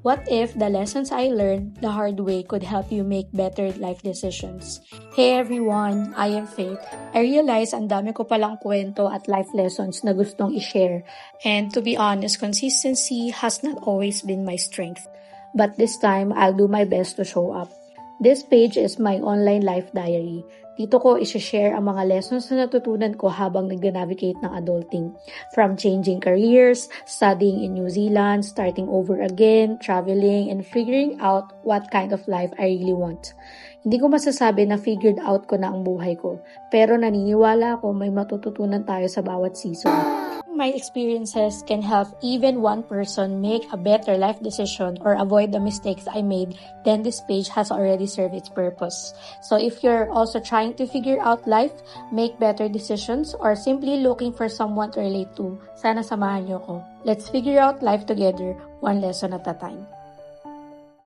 What if the lessons I learned the hard way could help you make better life decisions? Hey everyone, I am Faith. I realize ang dami ko palang kwento at life lessons na gustong i-share. And to be honest, consistency has not always been my strength. But this time, I'll do my best to show up. This page is my online life diary. Dito ko isi-share ang mga lessons na natutunan ko habang nag-navigate ng adulting. From changing careers, studying in New Zealand, starting over again, traveling, and figuring out what kind of life I really want. Hindi ko masasabi na figured out ko na ang buhay ko, pero naniniwala ako may matututunan tayo sa bawat season. My experiences can help even one person make a better life decision or avoid the mistakes I made, then this page has already served its purpose. So if you're also trying to figure out life, make better decisions, or simply looking for someone to relate to, sana samahan niyo ko. Let's figure out life together, one lesson at a time.